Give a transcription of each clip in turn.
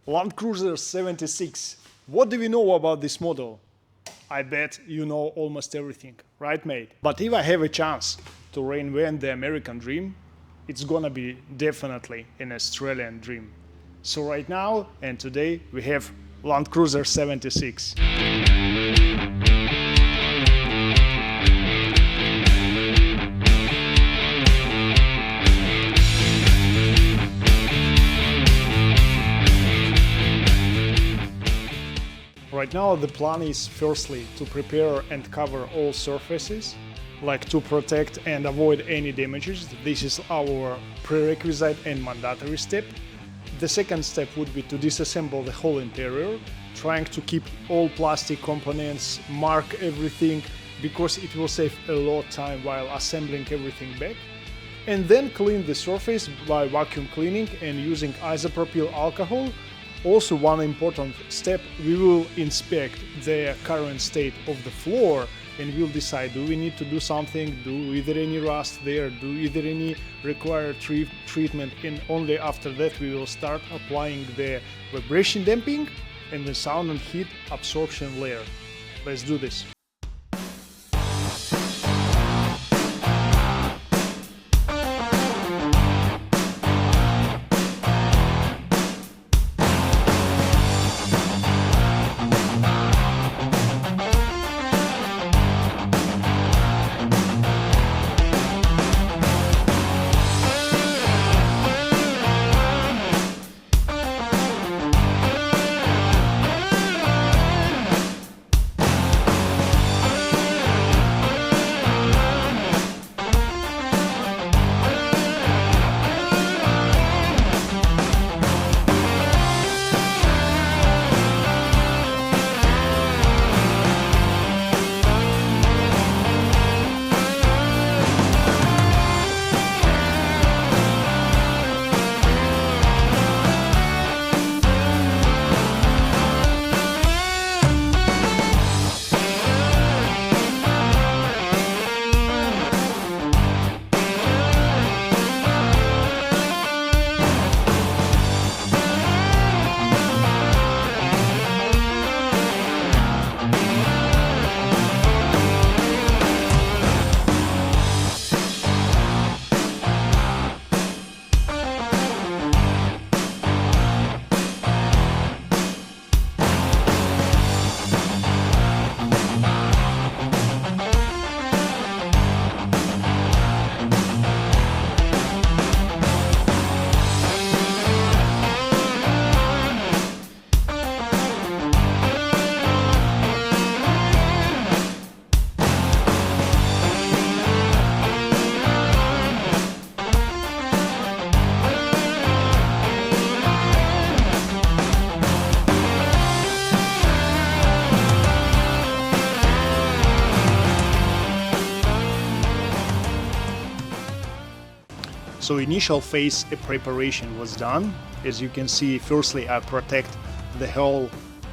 Land Cruiser 76. What do we know about this model? I bet you know almost everything, right mate? But if I have a chance to reinvent the American dream, it's gonna be definitely an Australian dream. So right now and today we have Land Cruiser 76. Right now the plan is firstly to prepare and cover all surfaces, like to protect and avoid any damages. This is our prerequisite and mandatory step. The second step would be to disassemble the whole interior, trying to keep all plastic components, mark everything, because it will save a lot of time while assembling everything back. And then clean the surface by vacuum cleaning and using isopropyl alcohol. Also, one important step, we will inspect the current state of the floor and we'll decide, do we need to do something, do either any rust there, do either any required treatment, and only after that we will start applying the vibration damping and the sound and heat absorption layer. Let's do this. So initial phase of preparation was done. As you can see, firstly I protect the whole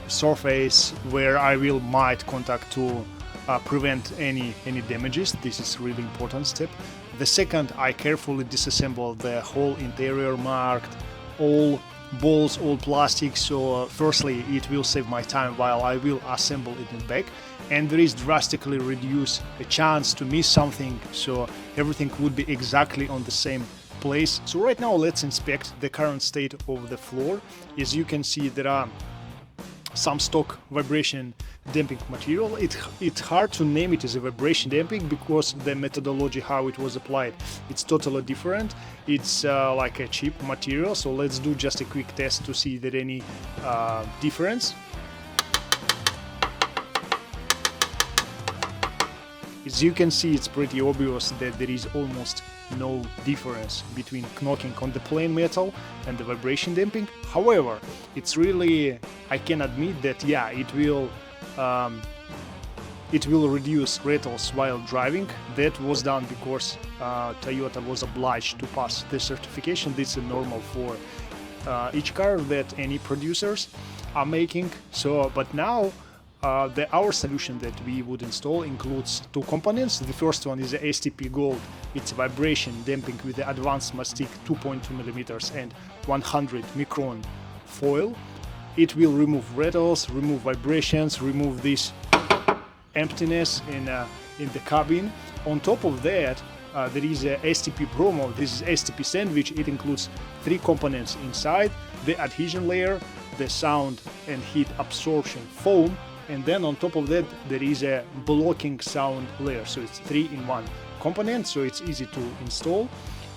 surface where I will might contact to prevent any damages. This is really important step. The second, I carefully disassemble the whole interior, marked all balls, all plastic. So firstly it will save my time while I will assemble it in back, and there is drastically reduce a chance to miss something, so everything would be exactly on the same place. So right now let's inspect the current state of the floor. As you can see, there are some stock vibration damping material. It's hard to name it as a vibration damping because the methodology how it was applied, it's totally different. It's like a cheap material. So let's do just a quick test to see there any difference. As you can see, it's pretty obvious that there is almost no difference between knocking on the plain metal and the vibration damping. However, it's really, I can admit that yeah, it will reduce rattles while driving. That was done because Toyota was obliged to pass the certification. This is normal for each car that any producers are making. So, but now our solution that we would install includes two components. The first one is the STP Gold. It's vibration damping with the advanced mastic 2.2 mm and 100 micron foil. It will remove rattles, remove vibrations, remove this emptiness in the cabin. On top of that, there is a STP Bromo. This is STP sandwich. It includes 3 components inside: the adhesion layer, the sound and heat absorption foam, and then on top of that there is a blocking sound layer. So it's 3 in 1 component, so it's easy to install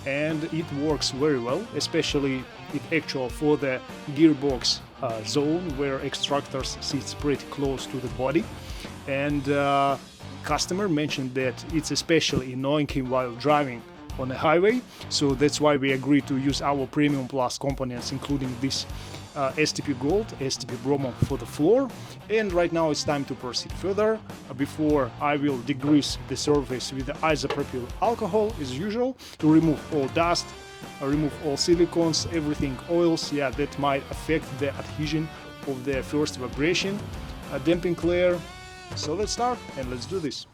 and it works very well, especially actual for the gearbox zone where extractors sits pretty close to the body. And customer mentioned that it's especially annoying him while driving on a highway, so that's why we agreed to use our premium plus components, including this STP Gold, STP Bromo for the floor. And right now it's time to proceed further. Before I will degrease the surface with the isopropyl alcohol as usual to remove all dust, remove all silicones, everything oils, yeah, that might affect the adhesion of the first vibration damping layer. So let's start and let's do this.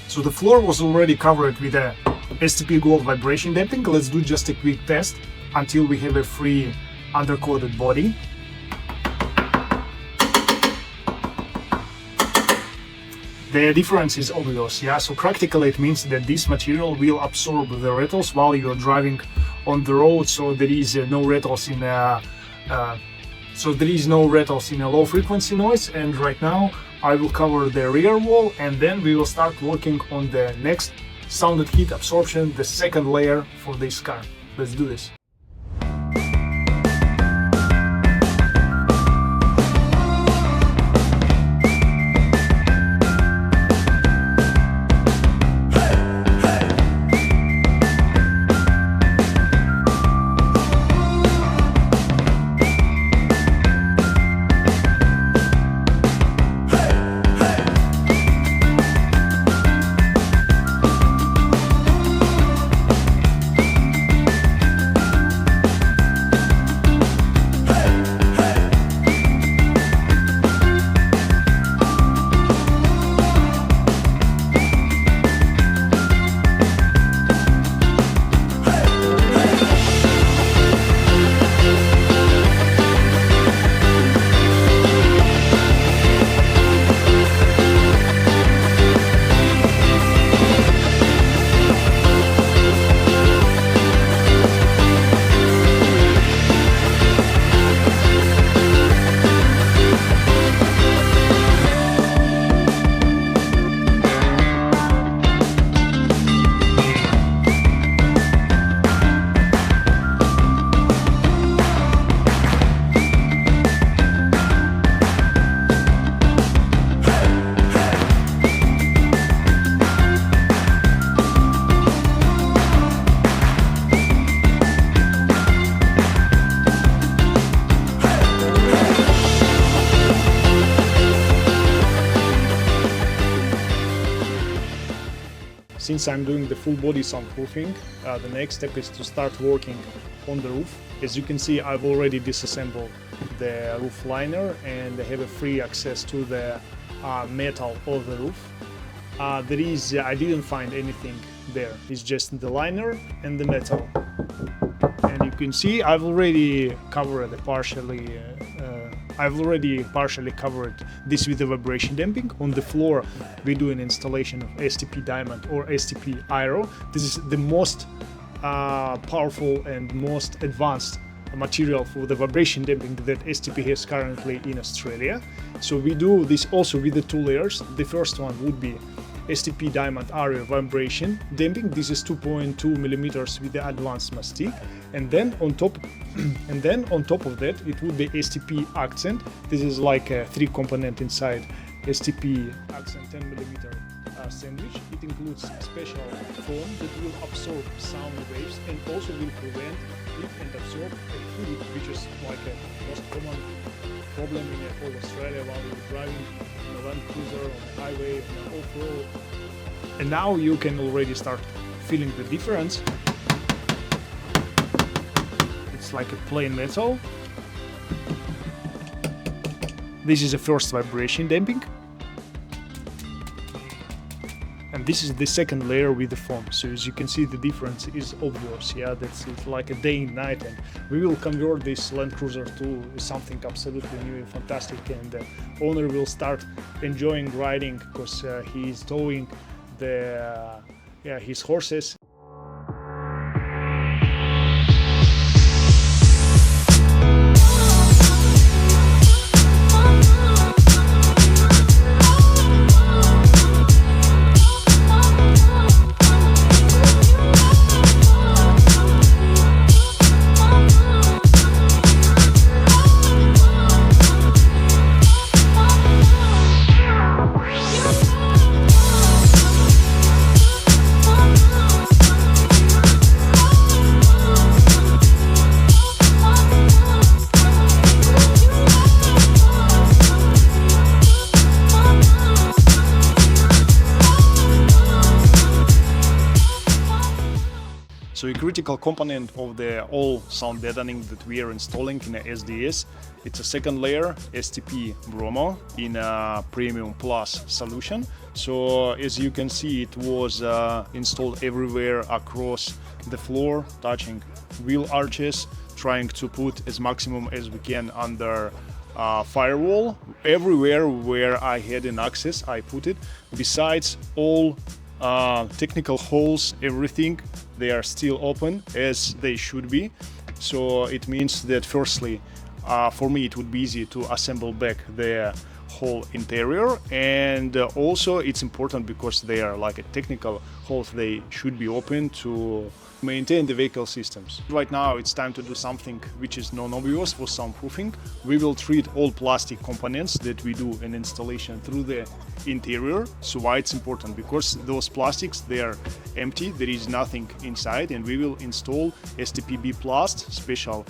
So the floor was already covered with a STP Gold vibration damping. Let's do just a quick test until we have a free undercoated body. The difference is obvious, yeah. So practically it means that this material will absorb the rattles while you're driving on the road. So there is no rattles in a low frequency noise. And right now I will cover the rear wall and then we will start working on the next sound and heat absorption, the second layer for this car. Let's do this. Since I'm doing the full body soundproofing, the next step is to start working on the roof. As you can see, I've already disassembled the roof liner and I have a free access to the metal of the roof. I didn't find anything there, it's just the liner and the metal. And you can see I've already covered partially covered this with the vibration damping. On the floor we do an installation of STP Diamond or STP Aero. This is the most powerful and most advanced material for the vibration damping that STP has currently in Australia. So we do this also with the 2 layers. The first one would be STP Diamond Aero vibration damping. This is 2.2 millimeters with the advanced mastic, and then on top of that it would be STP Accent. This is like a 3 component inside STP Accent 10 millimeter sandwich. It includes special foam that will absorb sound waves and also will prevent it and absorb a heat which which is like a most common problem in whole Australia while you're driving on a Land Cruiser, on a highway, on an off-road. And now you can already start feeling the difference. It's like a plain metal. This is the first vibration damping. And this is the second layer with the foam. So as you can see, the difference is obvious. Yeah, that's it, like a day and night. And we will convert this Land Cruiser to something absolutely new and fantastic. And the owner will start enjoying riding because he is towing his horses. So a critical component of the all sound deadening that we are installing in a SDS, it's a second layer STP Bromo in a Premium Plus solution. So as you can see, it was installed everywhere across the floor, touching wheel arches, trying to put as maximum as we can under firewall. Everywhere where I had an access, I put it. Besides all technical holes, everything, they are still open as they should be. So it means that firstly, for me it would be easy to assemble back the whole interior, and also it's important because they are like a technical holes, they should be open to maintain the vehicle systems. Right now it's time to do something which is non-obvious for soundproofing. We will treat all plastic components that we do in installation through the interior. So why it's important? Because those plastics, they are empty, there is nothing inside, and we will install STP Biplast, special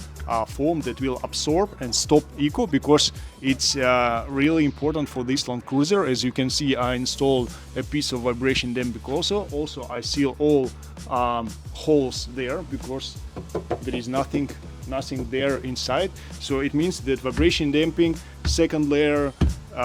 foam that will absorb and stop echo, because it's really important for this Land Cruiser. As you can see, I installed a piece of vibration damping also I seal all holes there because there is nothing there inside. So it means that vibration damping, second layer,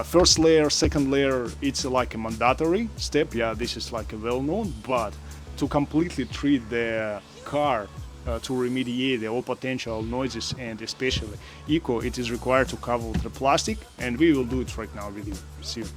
first layer, second layer, it's like a mandatory step. Yeah, this is like a well-known, but to completely treat the car, to remediate the all potential noises and especially echo, it is required to cover the plastic, and we will do it right now with you. See you.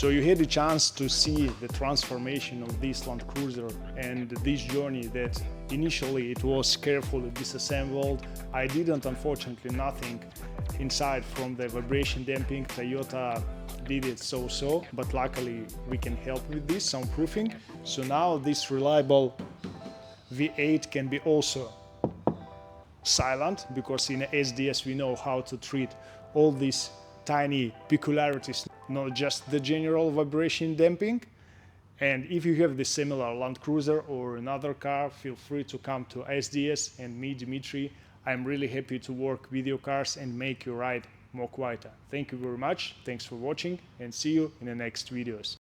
So you had a chance to see the transformation of this Land Cruiser and this journey that initially it was carefully disassembled. I didn't, unfortunately, nothing inside from the vibration damping. Toyota did it so-so, but luckily we can help with this soundproofing. So now this reliable V8 can be also silent, because in SDS we know how to treat all these tiny peculiarities, not just the general vibration damping. And if you have the similar Land Cruiser or another car, feel free to come to SDS and me, Dimitri. I'm really happy to work with your cars and make your ride more quieter. Thank you very much, thanks for watching, and see you in the next videos.